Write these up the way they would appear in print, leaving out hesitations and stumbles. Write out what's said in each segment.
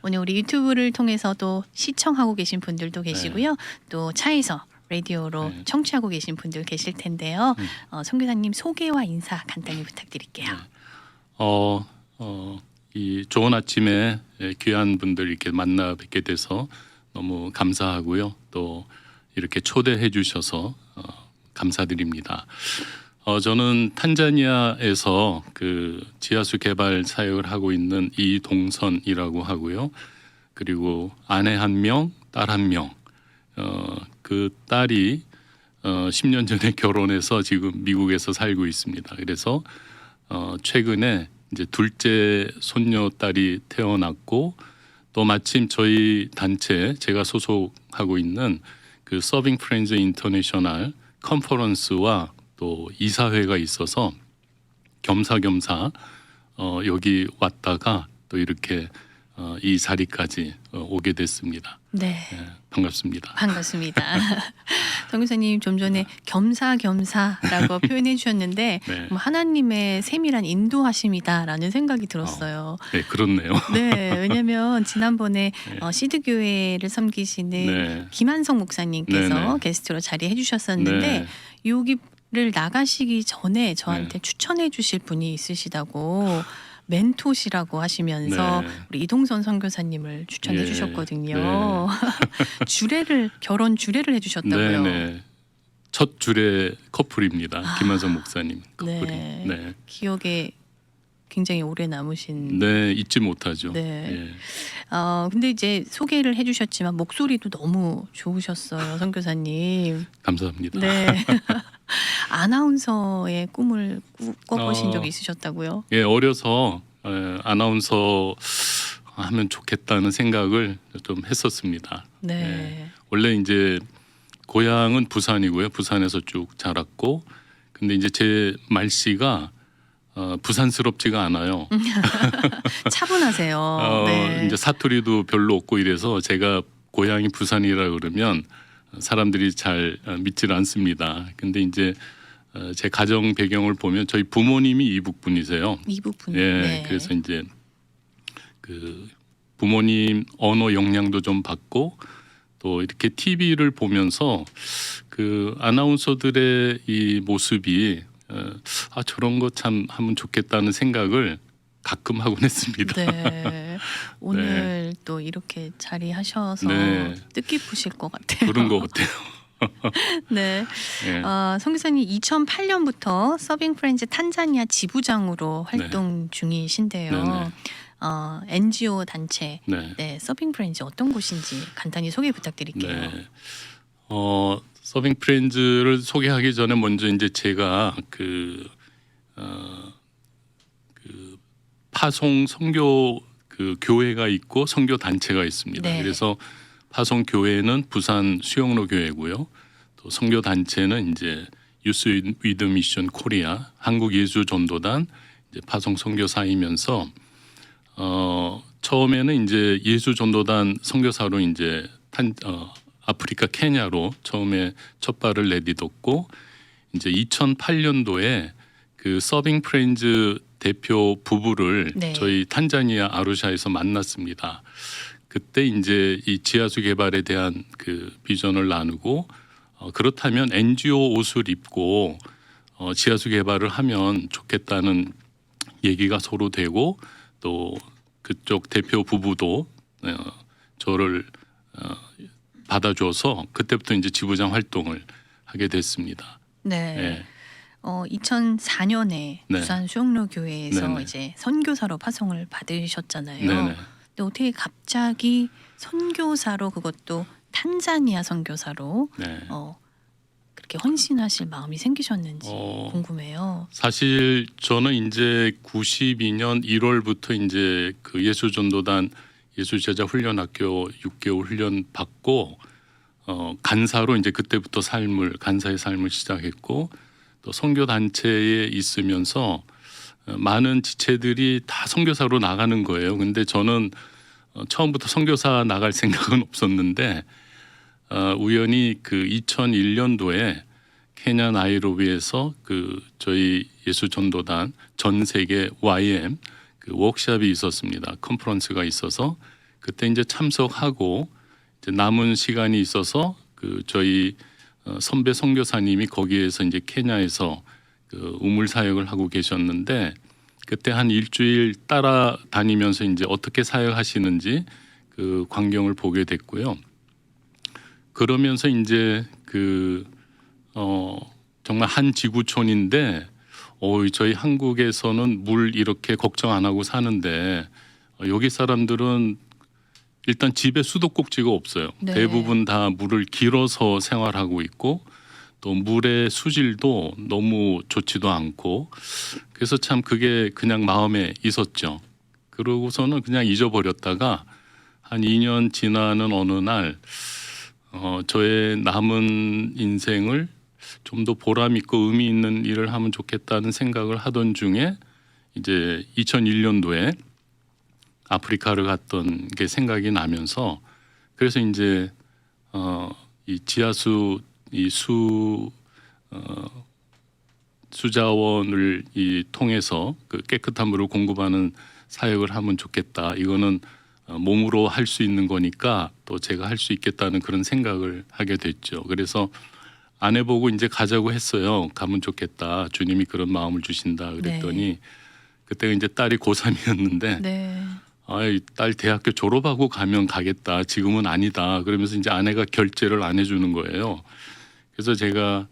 오늘 우리 유튜브를 통해서도 시청하고 계신 분들도 계시고요. 또 차에서 라디오로 네. 청취하고 계신 분들 계실 텐데요. 선교사님 소개와 인사 간단히 부탁드릴게요. 이 좋은 아침에 귀한 분들 이렇게 만나 뵙게 돼서 너무 감사하고요. 또 이렇게 초대해 주셔서 감사드립니다. 저는 탄자니아에서 그 지하수 개발 사역을 하고 있는 이동선이라고 하고요. 그리고 아내 1명, 딸 1명. 그 딸이 10년 전에 결혼해서 지금 미국에서 살고 있습니다. 그래서 최근에 이제 둘째 손녀 딸이 태어났고 또 마침 저희 단체 제가 소속하고 있는 그 서빙 프렌즈 인터내셔널 컨퍼런스와 또 이사회가 있어서 겸사겸사 여기 왔다가 또 이렇게 이 자리까지 오게 됐습니다. 네. 반갑습니다. 반갑습니다. 선교사님 좀 전에 겸사겸사라고 표현해 주셨는데 네. 하나님의 세밀한 인도하심이다라는 생각이 들었어요. 네, 그렇네요. 네, 왜냐하면 지난번에 시드 교회를 섬기시는 네. 김한성 목사님께서 네, 네. 게스트로 자리해 주셨었는데 네. 여기를 나가시기 전에 저한테 네. 추천해 주실 분이 있으시다고 멘토시라고 하시면서 네. 우리 이동선 선교사님을 추천해 예, 주셨거든요. 결혼 주례를 해주셨다고요. 네. 첫 주례 커플입니다. 김한성 목사님 커플이. 네. 네. 기억에 굉장히 오래 남으신. 네, 잊지 못하죠. 네. 예. 근데 이제 소개를 해주셨지만 목소리도 너무 좋으셨어요, 선교사님. 감사합니다. 네. 아나운서의 꿈을 꿔보신 적이 있으셨다고요? 예, 어려서 아나운서 하면 좋겠다는 생각을 좀 했었습니다. 네. 예. 원래 이제 고향은 부산이고요. 부산에서 쭉 자랐고, 근데 이제 제 말씨가 부산스럽지가 않아요. 차분하세요. 네. 이제 사투리도 별로 없고 이래서 제가 고향이 부산이라 그러면 사람들이 잘 믿질 않습니다. 근데 이제 제 가정 배경을 보면 저희 부모님이 이북 분이세요. 이북 분. 예, 네. 그래서 이제 그 부모님 언어 영향도 좀 받고 또 이렇게 TV를 보면서 그 아나운서들의 이 모습이 저런 거 참 하면 좋겠다는 생각을 가끔 하곤 했습니다. 네. 오늘 또 이렇게 자리하셔서 네. 뜻깊으실 것 같아요. 그런 것 같아요. 네. 예. 선교사님 2008년부터 서빙 프렌즈 탄자니아 지부장으로 활동 중이신데요. 네네. NGO 단체 네. 네, 서빙 프렌즈 어떤 곳인지 간단히 소개 부탁드릴게요. 네. 서빙 프렌즈를 소개하기 전에 먼저 이제 제가 그 파송 선교 그 교회가 있고 선교 단체가 있습니다. 네. 그래서 파송 교회는 부산 수영로 교회고요. 또 선교 단체는 이제 유스 위드 미션 코리아 한국 예수 전도단 이제 파송 선교사이면서 처음에는 이제 예수 전도단 선교사로 이제 아프리카 케냐로 처음에 첫 발을 내딛었고 이제 2008년도에 그 서빙 프렌즈 대표 부부를 네. 저희 탄자니아 아루샤에서 만났습니다. 그때 이제 이 지하수 개발에 대한 그 비전을 나누고 그렇다면 NGO 옷을 입고 지하수 개발을 하면 좋겠다는 얘기가 서로 되고 또 그쪽 대표 부부도 저를 받아줘서 그때부터 이제 지부장 활동을 하게 됐습니다. 네. 예. 2004년에 네. 부산 수영로 교회에서 네네. 이제 선교사로 파송을 받으셨잖아요. 네네. 근데 어떻게 갑자기 선교사로 그것도 탄자니아 선교사로 네. 그렇게 헌신하실 마음이 생기셨는지 궁금해요. 사실 저는 이제 92년 1월부터 이제 그 예수전도단 예수제자 훈련학교 6개월 훈련 받고 간사로 이제 그때부터 간사의 삶을 시작했고 또 선교 단체에 있으면서 많은 지체들이 다 선교사로 나가는 거예요. 근데 저는 처음부터 선교사 나갈 생각은 없었는데 우연히 그 2001년도에 케냐 나이로비에서 그 저희 예수전도단 전 세계 YM 그 워크숍이 있었습니다. 컨퍼런스가 있어서 그때 이제 참석하고 이제 남은 시간이 있어서 그 저희 선배 선교사님이 거기에서 이제 케냐에서 그 우물 사역을 하고 계셨는데 그때 한 일주일 따라다니면서 이제 어떻게 사역하시는지 그 광경을 보게 됐고요. 그러면서 이제 정말 한 지구촌인데 저희 한국에서는 물 이렇게 걱정 안 하고 사는데 여기 사람들은 일단 집에 수도꼭지가 없어요. 네. 대부분 다 물을 길어서 생활하고 있고 또 물의 수질도 너무 좋지도 않고 그래서 참 그게 그냥 마음에 있었죠. 그러고서는 그냥 잊어버렸다가 한 2년 지나는 어느 날 저의 남은 인생을 좀 더 보람 있고 의미 있는 일을 하면 좋겠다는 생각을 하던 중에 이제 2001년도에 아프리카를 갔던 게 생각이 나면서 그래서 이제 이 지하수 수자원을 통해서 그 깨끗한 물을 공급하는 사역을 하면 좋겠다. 이거는 몸으로 할 수 있는 거니까 또 제가 할 수 있겠다는 그런 생각을 하게 됐죠. 그래서 아내 보고 이제 가자고 했어요. 가면 좋겠다. 주님이 그런 마음을 주신다. 그랬더니 네. 그때가 이제 딸이 고3이었는데 네. 딸 대학교 졸업하고 가면 가겠다. 지금은 아니다. 그러면서 이제 아내가 결제를 안 해주는 거예요. 그래서 제가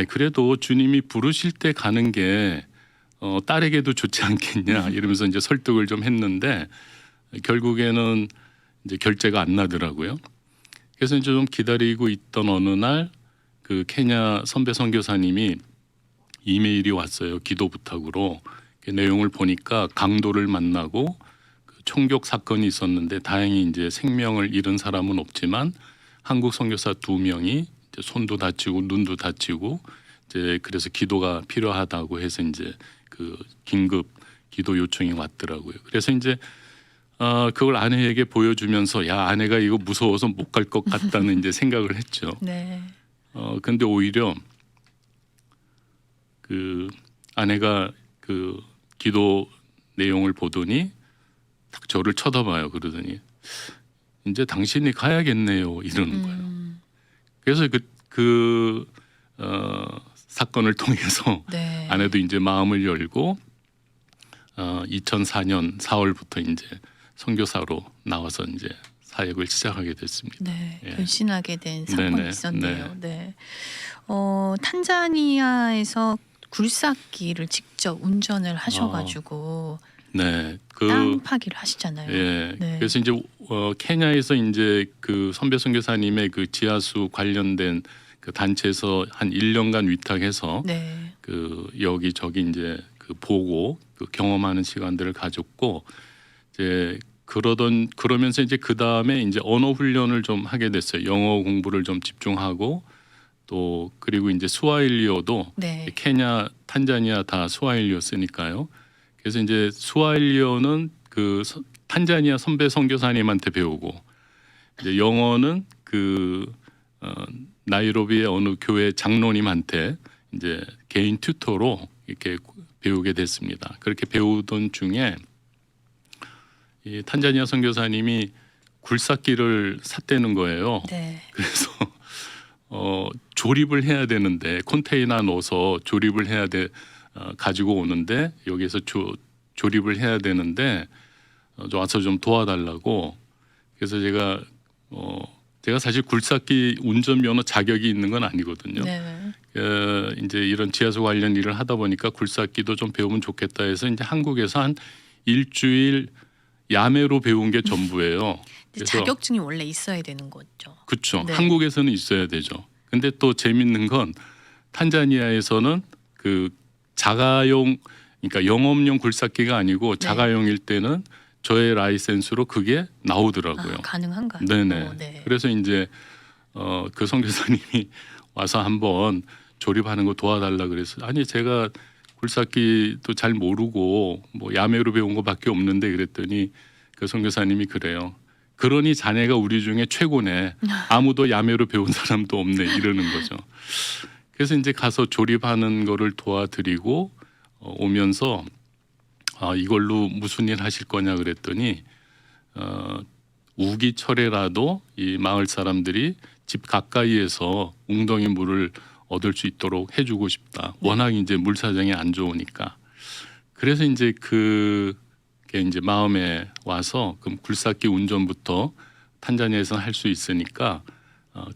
그래도 주님이 부르실 때 가는 게 딸에게도 좋지 않겠냐 이러면서 이제 설득을 좀 했는데 결국에는 이제 결제가 안 나더라고요. 그래서 이제 좀 기다리고 있던 어느 날 그 케냐 선배 선교사님이 이메일이 왔어요. 기도 부탁으로. 그 내용을 보니까 강도를 만나고 총격 사건이 있었는데 다행히 이제 생명을 잃은 사람은 없지만 한국 선교사 2명이 이제 손도 다치고 눈도 다치고 이제 그래서 기도가 필요하다고 해서 이제 그 긴급 기도 요청이 왔더라고요. 그래서 이제 그걸 아내에게 보여주면서 아내가 이거 무서워서 못 갈 것 같다는 이제 생각을 했죠. 네. 근데 오히려 그 아내가 그 기도 내용을 보더니 딱 저를 쳐다봐요. 그러더니 이제 당신이 가야겠네요. 이러는 거예요. 그래서 사건을 통해서 네. 아내도 이제 마음을 열고 2004년 4월부터 이제 선교사로 나와서 이제 사역을 시작하게 됐습니다. 네, 예. 결신하게 된 사건이 네네, 있었네요. 네. 탄자니아에서 굴삭기를 직접 운전을 하셔가지고 네, 땅 파기를 하시잖아요. 예. 네. 그래서 이제 케냐에서 이제 그 선배 선교사님의 그 지하수 관련된 그 단체에서 한 1년간 위탁해서 네. 그 여기 저기 이제 그 보고 그 경험하는 시간들을 가졌고 이제 그러면서 이제 그 다음에 이제 언어 훈련을 좀 하게 됐어요. 영어 공부를 좀 집중하고 또 그리고 이제 스와힐리어도 네. 케냐, 탄자니아 다 스와힐리어 쓰니까요. 그래서 이제 스와힐리어는 그 탄자니아 선배 선교사님한테 배우고 이제 영어는 그 나이로비의 어느 교회 장로님한테 이제 개인 튜터로 이렇게 배우게 됐습니다. 그렇게 배우던 중에 이 탄자니아 선교사님이 굴삭기를 샀다는 거예요. 네. 그래서 조립을 해야 되는데 컨테이너 넣어서 조립을 해야 돼 가지고 오는데 여기서 조립을 해야 되는데 와서 좀 도와달라고. 그래서 제가 사실 굴삭기 운전면허 자격이 있는 건 아니거든요. 네. 이제 이런 지하수 관련 일을 하다 보니까 굴삭기도 좀 배우면 좋겠다 해서 이제 한국에서 한 일주일 야매로 배운 게 전부예요. 그래서 자격증이 원래 있어야 되는 거죠. 그렇죠. 네. 한국에서는 있어야 되죠. 근데 또 재밌는 건 탄자니아에서는 그 자가용 그러니까 영업용 굴삭기가 아니고 네. 자가용일 때는 저의 라이센스로 그게 나오더라고요. 가능한가요? 네네. 네. 그래서 이제 그 선교사님이 와서 한번 조립하는 거 도와달라 그래서 아니 제가 굴삭기도 잘 모르고 뭐 야매로 배운 거밖에 없는데 그랬더니 그 선교사님이 그래요. 그러니 자네가 우리 중에 최고네. 아무도 야매로 배운 사람도 없네 이러는 거죠. 그래서 이제 가서 조립하는 거를 도와드리고 오면서 이걸로 무슨 일 하실 거냐 그랬더니 우기철에라도 이 마을 사람들이 집 가까이에서 웅덩이 물을 얻을 수 있도록 해주고 싶다. 워낙 이제 물 사정이 안 좋으니까. 그래서 이제 그게 이제 마음에 와서 그럼 굴삭기 운전부터 탄자니아에서 할 수 있으니까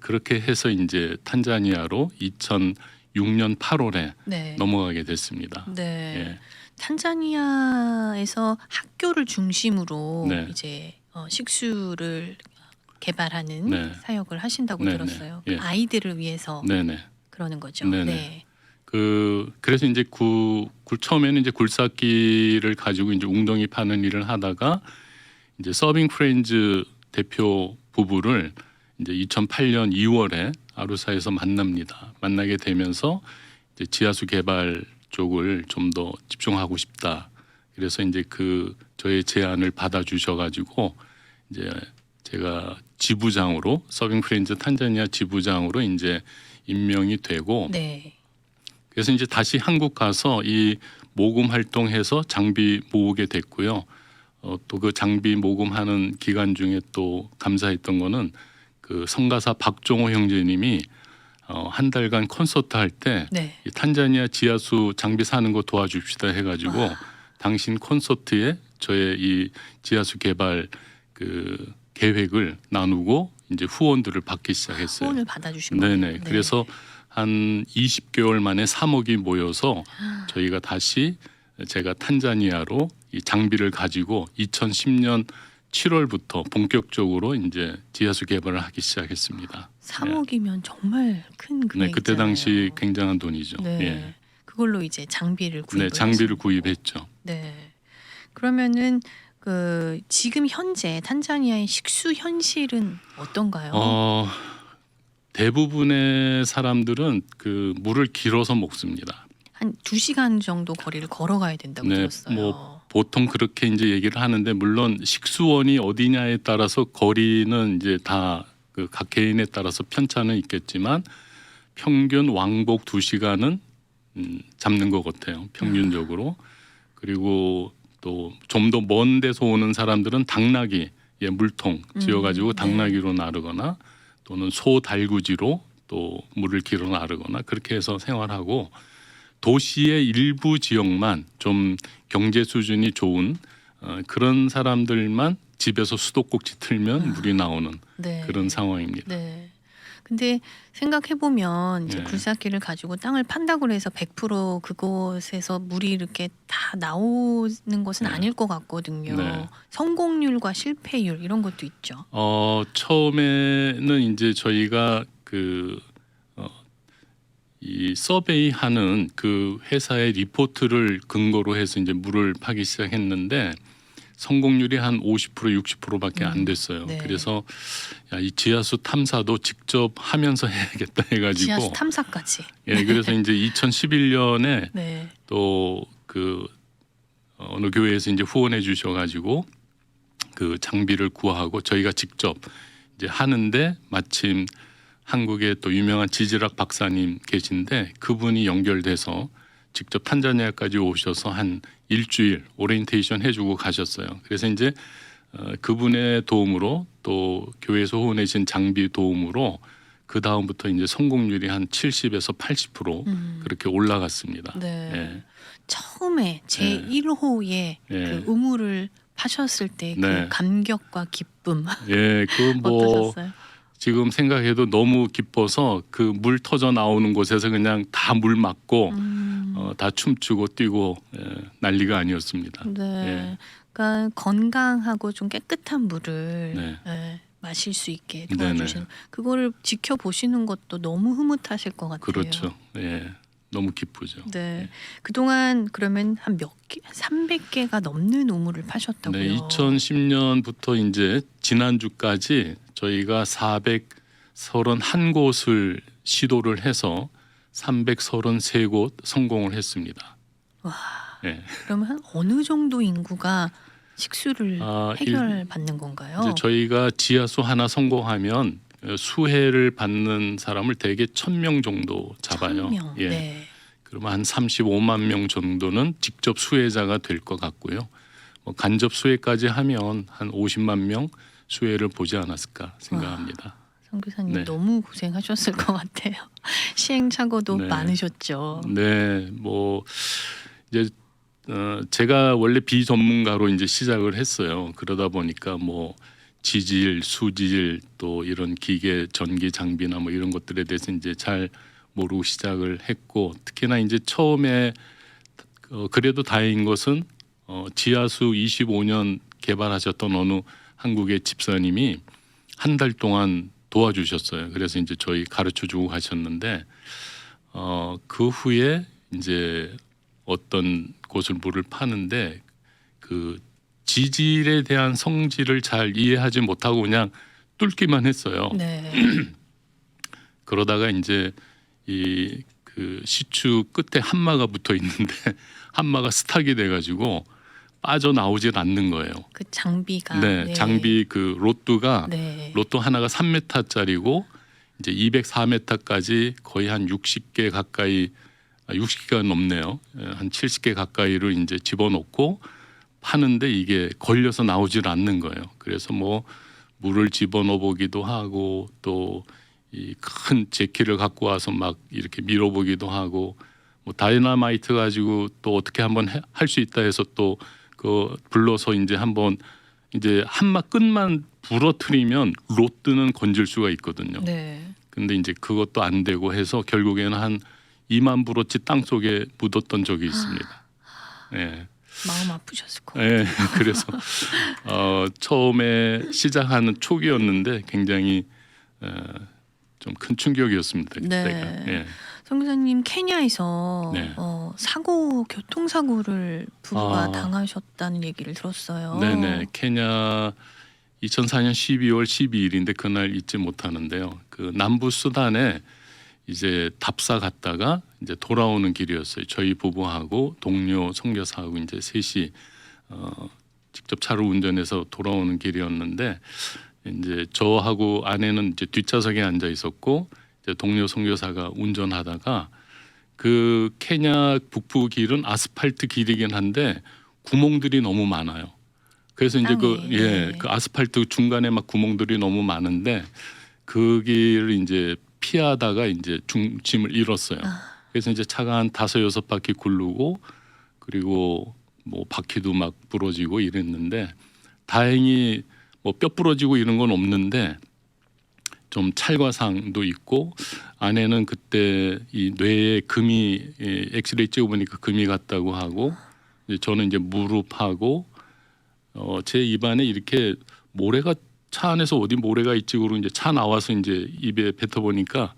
그렇게 해서 이제 탄자니아로 2006년 8월에 네. 넘어가게 됐습니다. 네. 예. 탄자니아에서 학교를 중심으로 네. 이제 식수를 개발하는 네. 사역을 하신다고 네네. 들었어요. 예. 아이들을 위해서 네네. 그러는 거죠. 네네. 네. 그래서 이제 처음에는 이제 굴삭기를 가지고 이제 웅덩이 파는 일을 하다가 이제 서빙 프렌즈 대표 부부를 이제 2008년 2월에 아루사에서 만납니다. 만나게 되면서 이제 지하수 개발 쪽을 좀 더 집중하고 싶다. 그래서 이제 저의 제안을 받아주셔가지고 이제 제가 지부장으로 서빙 프렌즈 탄자니아 지부장으로 이제 임명이 되고 네. 그래서 이제 다시 한국 가서 이 모금 활동해서 장비 모으게 됐고요. 또 그 장비 모금하는 기간 중에 또 감사했던 거는 그 성가사 박종호 형제님이 한 달간 콘서트 할 때 네. 탄자니아 지하수 장비 사는 거 도와줍시다 해가지고 당신 콘서트에 저의 이 지하수 개발 그 계획을 나누고 이제 후원들을 받기 시작했어요. 후원을 받아주신 거예요. 네네. 그래서 한 20개월 만에 3억이 모여서 저희가 다시 제가 탄자니아로 이 장비를 가지고 2010년 7월부터 본격적으로 이제 지하수 개발을 하기 시작했습니다. 3억이면 정말 큰 금액이잖아요. 네, 그때 당시 굉장한 돈이죠. 네. 예. 그걸로 이제 장비를 구입을 네, 장비를 하신 구입했죠. 네. 그러면은 지금 현재 탄자니아의 식수 현실은 어떤가요? 대부분의 사람들은 그 물을 길어서 먹습니다. 한 2시간 정도 거리를 걸어가야 된다고 네, 들었어요. 뭐 보통 그렇게 이제 얘기를 하는데 물론 식수원이 어디냐에 따라서 거리는 이제 다 그 각 개인에 따라서 편차는 있겠지만 평균 왕복 2시간은 잡는 것 같아요. 평균적으로. 그리고 또 좀 더 먼 데서 오는 사람들은 당나귀, 물통 지어가지고 당나귀로 나르거나 또는 소 달구지로 또 물을 길어 나르거나 그렇게 해서 생활하고 도시의 일부 지역만 좀 경제 수준이 좋은 그런 사람들만 집에서 수도꼭지 틀면 물이 나오는 네. 그런 상황입니다. 네. 근데 생각해 보면 이제 네. 굴삭기를 가지고 땅을 판다고 해서 100% 그곳에서 물이 이렇게 다 나오는 것은 네. 아닐 것 같거든요. 네. 성공률과 실패율 이런 것도 있죠. 처음에는 이제 저희가 이 서베이하는 그 회사의 리포트를 근거로 해서 이제 물을 파기 시작했는데 성공률이 한 50% 60%밖에 안 됐어요. 네. 그래서 이 지하수 탐사도 직접 하면서 해야겠다 해가지고 지하수 탐사까지. 예, 그래서 이제 2011년에 네. 또 어느 교회에서 이제 후원해 주셔가지고 그 장비를 구하고 저희가 직접 이제 하는데 마침 한국에 또 유명한 지질학 박사님 계신데 그분이 연결돼서 직접 탄자니아까지 오셔서 한 일주일 오리엔테이션 해주고 가셨어요. 그래서 이제 그분의 도움으로 또 교회에서 후원해진 장비 도움으로 그 다음부터 이제 성공률이 한 70에서 80% 그렇게 올라갔습니다. 네. 예. 처음에 제 1호에 예. 그 우물을 파셨을 때 그 네. 감격과 기쁨 예, 어떠셨어요? 지금 생각해도 너무 기뻐서 그 물 터져 나오는 곳에서 그냥 다 물 맞고 다 춤추고 뛰고 난리가 아니었습니다. 네. 예. 그러니까 건강하고 좀 깨끗한 물을 네. 마실 수 있게 네네. 도와주시는 그거를 지켜보시는 것도 너무 흐뭇하실 것 같아요. 그렇죠. 예, 너무 기쁘죠. 네. 그동안 그러면 한 몇 개, 300개가 넘는 우물을 파셨다고요. 네, 2010년부터 이제 지난주까지 저희가 431곳을 시도를 해서 333곳 성공을 했습니다. 와. 예. 그러면 한 어느 정도 인구가 식수를 해결받는 건가요? 이제 저희가 지하수 하나 성공하면 수혜를 받는 사람을 대개 1,000명 정도 잡아요. 1000명. 예. 네. 그러면 한 35만 명 정도는 직접 수혜자가 될 것 같고요. 간접 수혜까지 하면 한 50만 명, 수혜를 보지 않았을까 생각합니다. 선교사님 네. 너무 고생하셨을 것 같아요. 시행착오도 네. 많으셨죠. 네, 뭐 이제 제가 원래 비전문가로 이제 시작을 했어요. 그러다 보니까 뭐 지질, 수질 또 이런 기계, 전기 장비나 뭐 이런 것들에 대해서 이제 잘 모르고 시작을 했고, 특히나 이제 처음에 그래도 다행인 것은 지하수 25년 개발하셨던 어느 한국의 집사님이 한 달 동안 도와주셨어요. 그래서 이제 저희 가르쳐 주고 가셨는데 그 후에 이제 어떤 곳을 물을 파는데 그 지질에 대한 성질을 잘 이해하지 못하고 그냥 뚫기만 했어요. 네. 그러다가 이제 이 그 시추 끝에 한마가 붙어 있는데 한마가 스탁이 돼가지고 빠져나오질 않는 거예요. 그 장비가. 네, 장비 그 로뚜가 네. 로또 하나가 3m짜리고 이제 204m까지 거의 한 60개 가까이 60개가 넘네요. 한 70개 가까이를 이제 집어넣고 파는데 이게 걸려서 나오질 않는 거예요. 그래서 뭐 물을 집어넣어 보기도 하고 또 이 큰 제키를 갖고 와서 막 이렇게 밀어보기도 하고 뭐 다이너마이트 가지고 또 어떻게 한번 할 수 있다 해서 또 그 불러서 이제 한번 이제 한마 끝만 부러뜨리면 로트는 건질 수가 있거든요. 네. 근데 이제 그것도 안 되고 해서 결국에는 한 2만 브로치 땅 속에 묻었던 적이 있습니다. 예. 마음 아프셨을 것 같아요. 예. 그래서 처음에 시작하는 초기였는데 굉장히 좀 큰 충격이었습니다. 그때가. 네. 예. 선교사님 케냐에서 네. 교통사고를 부부가 아. 당하셨다는 얘기를 들었어요. 네네. 케냐 2004년 12월 12일인데 그날 잊지 못하는데요. 그 남부 수단에 이제 답사 갔다가 이제 돌아오는 길이었어요. 저희 부부하고 동료 선교사하고 이제 셋이 직접 차를 운전해서 돌아오는 길이었는데 이제 저하고 아내는 이제 뒷좌석에 앉아 있었고 이제 동료 선교사가 운전하다가 그 케냐 북부 길은 아스팔트 길이긴 한데 구멍들이 너무 많아요. 그래서 이제 땅에. 그 아스팔트 중간에 막 구멍들이 너무 많은데 그 길을 이제 피하다가 이제 중심을 잃었어요. 그래서 이제 차가 한 5-6바퀴 굴르고 그리고 뭐 바퀴도 막 부러지고 이랬는데 다행히 뭐 뼈 부러지고 이런 건 없는데 좀 찰과상도 있고 아내는 그때 이 뇌에 금이 엑스레이 찍어보니까 금이 갔다고 하고 이제 저는 이제 무릎하고 제 입안에 이렇게 모래가 차 안에서 어디 모래가 있지 그러고 이제 차 나와서 이제 입에 뱉어보니까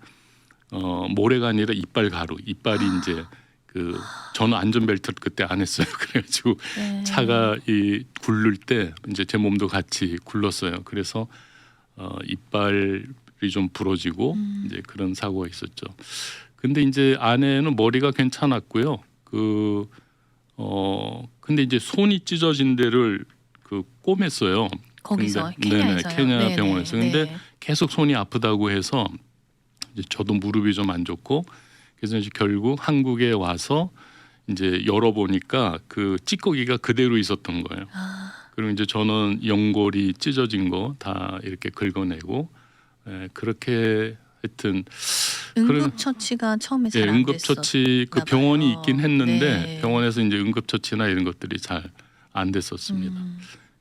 모래가 아니라 이빨 가루 이빨이 이제 그 저는 안전벨트를 그때 안 했어요. 그래가지고 네. 차가 이 굴릴 때 이제 제 몸도 같이 굴렀어요. 그래서 이빨이 좀 부러지고 이제 그런 사고가 있었죠. 근데 이제 아내는 머리가 괜찮았고요. 근데 이제 손이 찢어진 데를 그 꼬맸어요. 거기서 근데, 케냐에서요. 케냐 네네. 병원에서. 근데 네. 계속 손이 아프다고 해서 이제 저도 무릎이 좀 안 좋고 그래서 이제 결국 한국에 와서 이제 열어보니까 그 찌꺼기가 그대로 있었던 거예요. 그리고 이제 저는 연골이 찢어진 거 다 이렇게 긁어내고 그렇게 하여튼 응급처치가 처음에 잘 안 응급처치 그 됐었나 병원이 봐요. 있긴 했는데 네. 병원에서 이제 응급처치나 이런 것들이 잘 안 됐었습니다.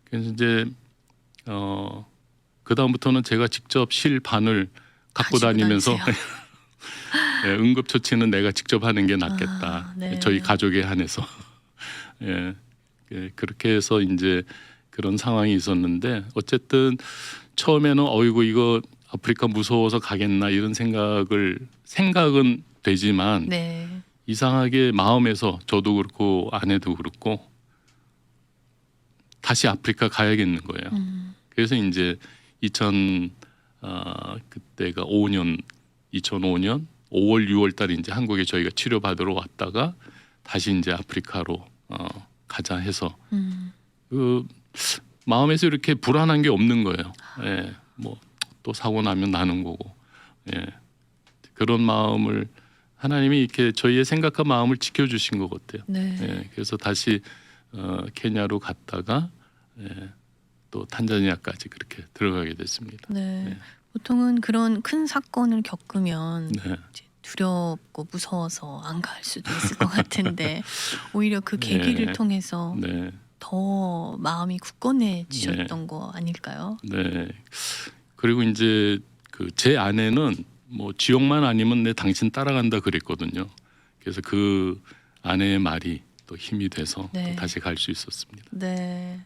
그래서 이제 그 다음부터는 제가 직접 실반을 갖고 가지고 다니면서 다니세요? 응급처치는 내가 직접 하는 게 낫겠다. 네. 저희 가족에 한해서 그렇게 해서 이제 그런 상황이 있었는데 어쨌든 처음에는 어이구 이거 아프리카 무서워서 가겠나 이런 생각은 되지만 네. 이상하게 마음에서 저도 그렇고 아내도 그렇고 다시 아프리카 가야겠는 거예요. 그래서 이제 그때가 2005년 5월 6월 달에 이제 한국에 저희가 치료받으러 왔다가 다시 이제 아프리카로 가자 해서 그 마음에서 이렇게 불안한 게 없는 거예요. 뭐 또 사고 나면 나는 거고 그런 마음을 하나님이 이렇게 저희의 생각과 마음을 지켜주신 것 같아요. 네. 그래서 다시 케냐로 갔다가 또 탄자니아까지 그렇게 들어가게 됐습니다. 네. 네. 보통은 그런 큰 사건을 겪으면 네. 이제 두렵고 무서워서 안 갈 수도 있을 것 같은데 오히려 그 계기를 네. 통해서 네. 더 마음이 굳건해지셨던 거 아닐까요? 네. 그리고 이제 그 제 아내는 뭐 지옥만 아니면 내 당신 따라간다 그랬거든요. 그래서 그 아내의 말이 또 힘이 돼서 네. 또 다시 갈 수 있었습니다. 네.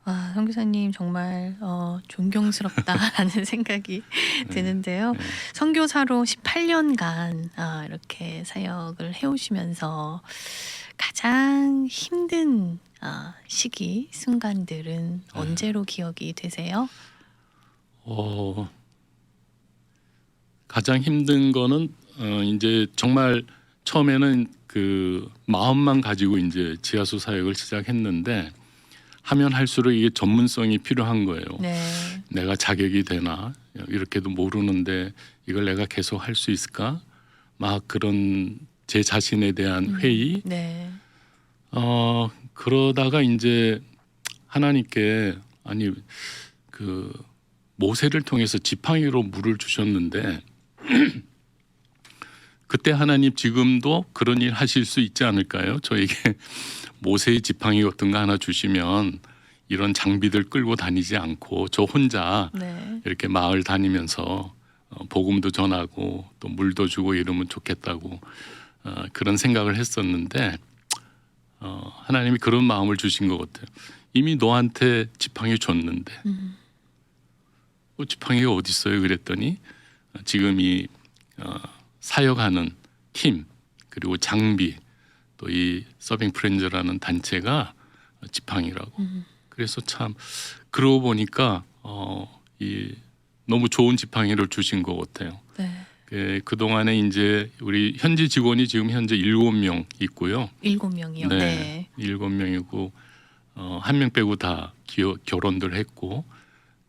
와, 선교사님 정말 존경스럽다라는 생각이 드는데요. 네. 선교사로 18년간 이렇게 사역을 해오시면서 가장 힘든 시기, 순간들은 언제로 기억이 되세요? 가장 힘든 거는 이제 정말 처음에는 그 마음만 가지고 이제 지하수 사역을 시작했는데 하면 할수록 이게 전문성이 필요한 거예요. 네. 내가 자격이 되나 이렇게도 모르는데 이걸 내가 계속 할 수 있을까? 막 그런 제 자신에 대한 회의. 네. 그러다가 이제 하나님께 아니 그 모세를 통해서 지팡이로 물을 주셨는데 그때 하나님 지금도 그런 일 하실 수 있지 않을까요? 저에게 모세의 지팡이 같은 거 하나 주시면 이런 장비들 끌고 다니지 않고 저 혼자 네. 이렇게 마을 다니면서 복음도 전하고 또 물도 주고 이러면 좋겠다고 그런 생각을 했었는데 하나님이 그런 마음을 주신 것 같아요. 이미 너한테 지팡이 줬는데 지팡이가 어디 있어요? 그랬더니 지금 이 사역하는 팀 그리고 장비 또 이 서빙 프렌즈라는 단체가 지팡이라고. 그래서 참 그러고 보니까 이 너무 좋은 지팡이를 주신 것 같아요. 네. 그 동안에 이제 우리 현지 직원이 지금 현재 7명 있고요. 7명이요. 네. 7명이고 한 명 빼고 다 결혼들 했고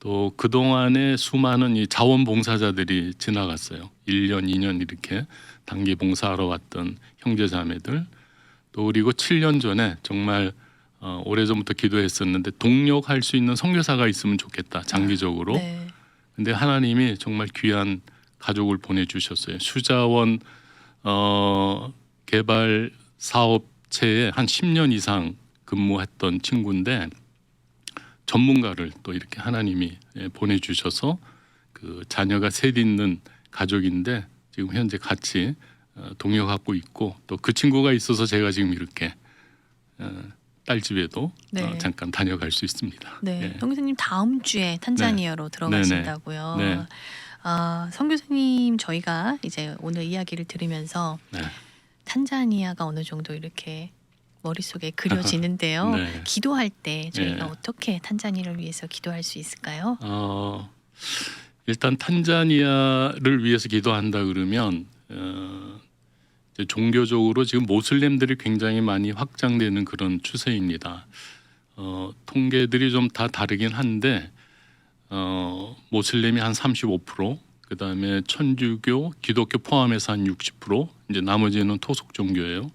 또 그 동안에 수많은 이 자원봉사자들이 지나갔어요. 1년, 2년 이렇게 단기 봉사하러 왔던 형제자매들. 또 그리고 7년 전에 정말 오래전부터 기도했었는데 동력할 수 있는 선교사가 있으면 좋겠다 장기적으로. 네. 근데 하나님이 정말 귀한 가족을 보내주셨어요. 수자원 개발 사업체에 한 10년 이상 근무했던 친구인데 전문가를 또 이렇게 하나님이 보내주셔서 그 자녀가 셋 있는 가족인데 지금 현재 같이 동역하고 있고 또 그 친구가 있어서 제가 지금 이렇게 딸 집에도 네. 잠깐 다녀갈 수 있습니다. 네. 선교사님 다음 주에 탄자니아로 들어가신다고요. 네. 선교사님 저희가 이제 오늘 이야기를 들으면서 네. 탄자니아가 어느 정도 이렇게 머릿속에 그려지는데요. 네. 기도할 때 저희가 네. 어떻게 탄자니아를 위해서 기도할 수 있을까요? 일단 탄자니아를 위해서 기도한다 그러면 이제 종교적으로 지금 모슬렘들이 굉장히 많이 확장되는 그런 추세입니다. 통계들이 좀 다 다르긴 한데 모슬렘이 한 35%, 그다음에 천주교, 기독교 포함해서 한 60%, 이제 나머지는 토속 종교예요.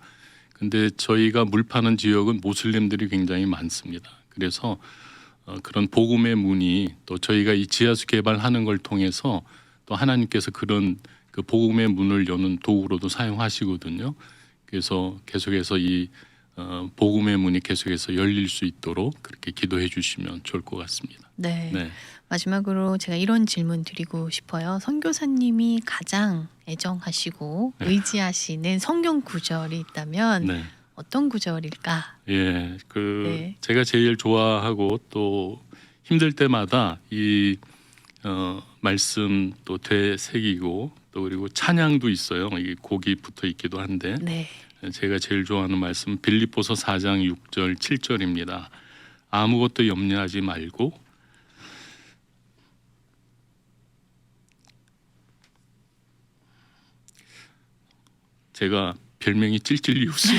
근데 저희가 물 파는 지역은 모슬렘들이 굉장히 많습니다. 그래서 그런 복음의 문이 또 저희가 이 지하수 개발하는 걸 통해서 또 하나님께서 그런 그 복음의 문을 여는 도구로도 사용하시거든요. 그래서 계속해서 이 복음의 문이 계속해서 열릴 수 있도록 그렇게 기도해 주시면 좋을 것 같습니다. 네. 네. 마지막으로 제가 이런 질문 드리고 싶어요. 선교사님이 가장 애정하시고 네. 의지하시는 성경 구절이 있다면 네. 어떤 구절일까? 예, 네. 제가 제일 좋아하고 또 힘들 때마다 이 말씀 또 되새기고 또 그리고 찬양도 있어요. 이게 곡이 붙어 있기도 한데 네. 제가 제일 좋아하는 말씀 빌립보서 4장 6절 7절입니다. 아무것도 염려하지 말고 제가 별명이 찔찔리우스.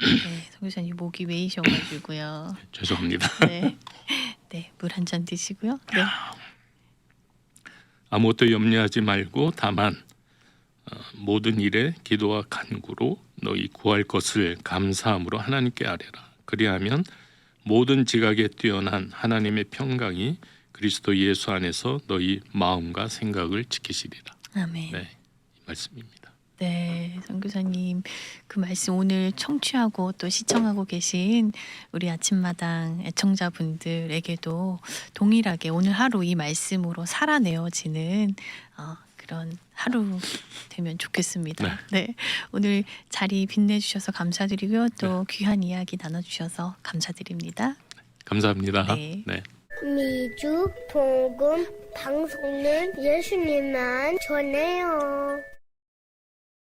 네, 선교사님 목이 메이셔가지고요. 죄송합니다. 네, 네, 물 한 잔 드시고요. 네, 아무것도 염려하지 말고 다만 모든 일에 기도와 간구로 너희 구할 것을 감사함으로 하나님께 아뢰라. 그리하면 모든 지각에 뛰어난 하나님의 평강이 그리스도 예수 안에서 너희 마음과 생각을 지키시리라. 아멘. 네, 이 말씀입니다. 네, 선교사님 그 말씀 오늘 청취하고 또 시청하고 계신 우리 아침마당 애청자분들에게도 동일하게 오늘 하루 이 말씀으로 살아내어지는 그런 하루 되면 좋겠습니다. 네, 오늘 자리 빛내주셔서 감사드리고요. 또 귀한 이야기 나눠주셔서 감사드립니다. 감사합니다. 네. 네. 미주 복음 방송은 예수님만 전해요.